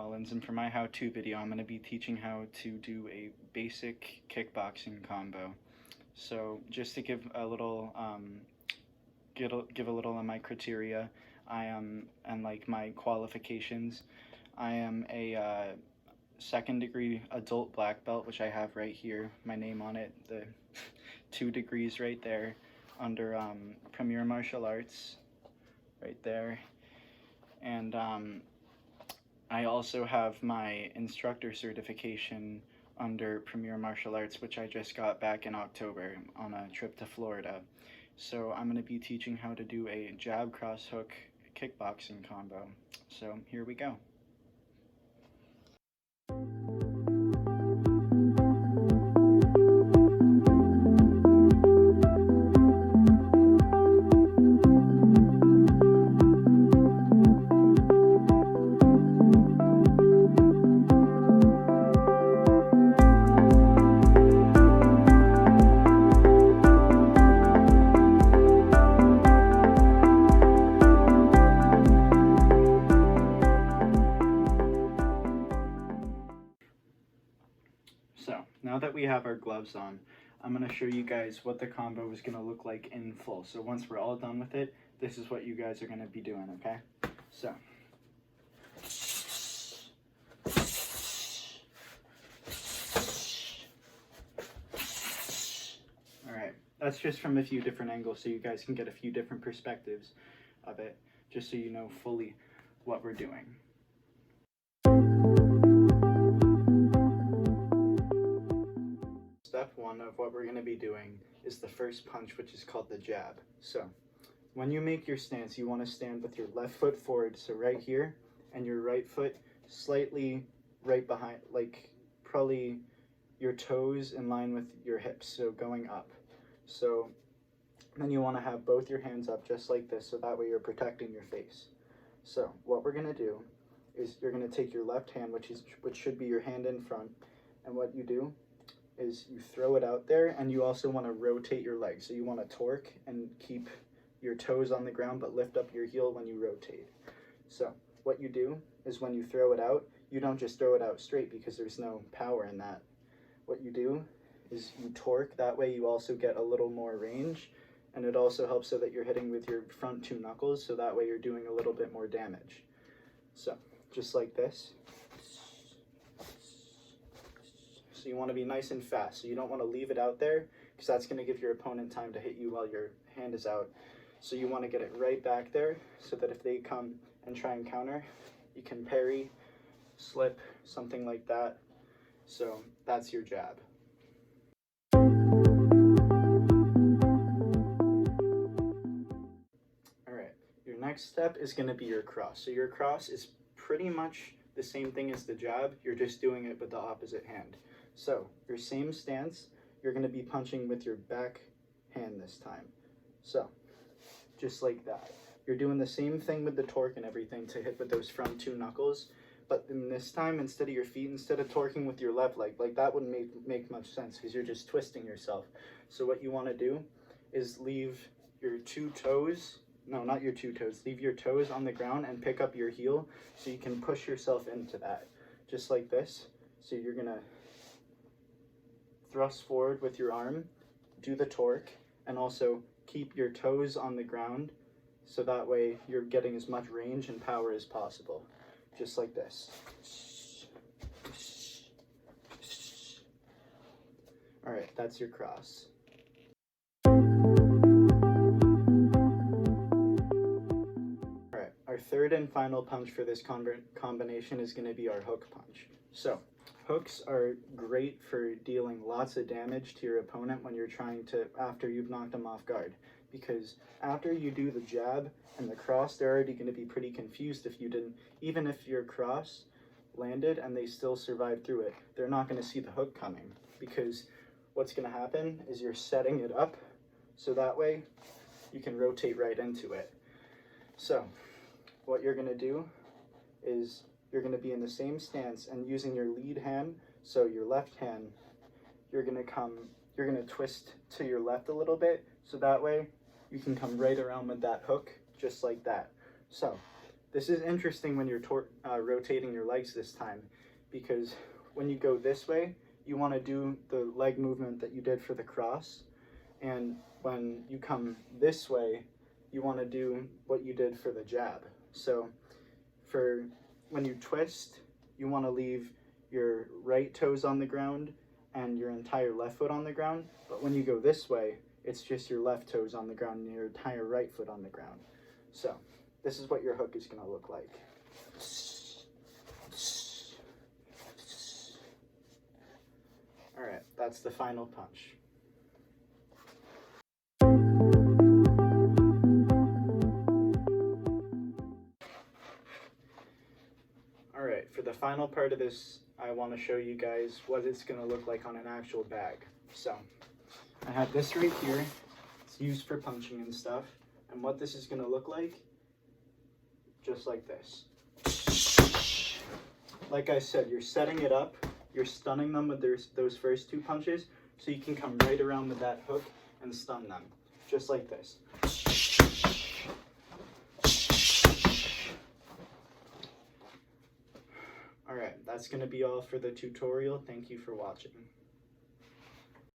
Collins, and for my how-to video I'm going to be teaching how to do a basic kickboxing combo. So just to give a little give a little on my criteria, I am and like my qualifications. I am a second degree adult black belt, which I have right here, my name on it, the 2 degrees right there, under Premier Martial Arts right there. And I also have my instructor certification under Premier Martial Arts, which I just got back in October on a trip to Florida. So I'm going to be teaching how to do a jab cross hook kickboxing combo. So here we go. So now that we have our gloves on, I'm going to show you guys what the combo is going to look like in full. So once we're all done with it, this is what you guys are going to be doing, okay? So. Alright, that's just from a few different angles so you guys can get a few different perspectives of it, just so you know fully what we're doing. Step 1 of what we're going to be doing is the first punch, which is called the jab. So when you make your stance, you want to stand with your left foot forward, so right here, and your right foot slightly right behind, like probably your toes in line with your hips, so going up. So then you want to have both your hands up just like this, so that way you're protecting your face. So what we're going to do is you're going to take your left hand, which should be your hand in front, and what you do is you throw it out there, and you also want to rotate your legs. So you want to torque and keep your toes on the ground, but lift up your heel when you rotate. So what you do is when you throw it out, you don't just throw it out straight because there's no power in that. What you do is you torque, that way you also get a little more range, and it also helps so that you're hitting with your front 2 knuckles, so that way you're doing a little bit more damage. So just like this. So you want to be nice and fast, so you don't want to leave it out there because that's going to give your opponent time to hit you while your hand is out. So you want to get it right back there so that if they come and try and counter, you can parry, slip, something like that. So that's your jab. Alright, your next step is going to be your cross. So your cross is pretty much the same thing as the jab, you're just doing it with the opposite hand. So your same stance, you're going to be punching with your back hand this time. So just like that. You're doing the same thing with the torque and everything to hit with those front 2 knuckles, but in this time, instead of your feet, instead of torquing with your left leg, like that wouldn't make much sense because you're just twisting yourself. So what you want to do is leave your 2 toes, no, not your 2 toes, leave your toes on the ground and pick up your heel so you can push yourself into that, just like this. So you're going to thrust forward with your arm, do the torque, and also keep your toes on the ground so that way you're getting as much range and power as possible, just like this. All right, that's your cross. All right, our third and final punch for this combination is going to be our hook punch. So hooks are great for dealing lots of damage to your opponent when you're trying to, after you've knocked them off guard. Because after you do the jab and the cross, they're already going to be pretty confused if you didn't, even if your cross landed and they still survived through it, they're not going to see the hook coming. Because what's going to happen is you're setting it up so that way you can rotate right into it. So what you're going to do is you're going to be in the same stance and using your lead hand, so your left hand, you're going to twist to your left a little bit, so that way you can come right around with that hook, just like that. So This is interesting when you're rotating your legs this time, because when you go this way, you want to do the leg movement that you did for the cross, and when you come this way, you want to do what you did for the jab. So for when you twist, you want to leave your right toes on the ground and your entire left foot on the ground, but when you go this way, it's just your left toes on the ground and your entire right foot on the ground. So this is what your hook is going to look like. All right, that's the final punch. All right, for the final part of this, I want to show you guys what it's going to look like on an actual bag. So I have this right here. It's used for punching and stuff. And what this is going to look like, just like this. Like I said, you're setting it up. You're stunning them with those first two punches, so you can come right around with that hook and stun them, just like this. Alright, that's going to be all for the tutorial. Thank you for watching.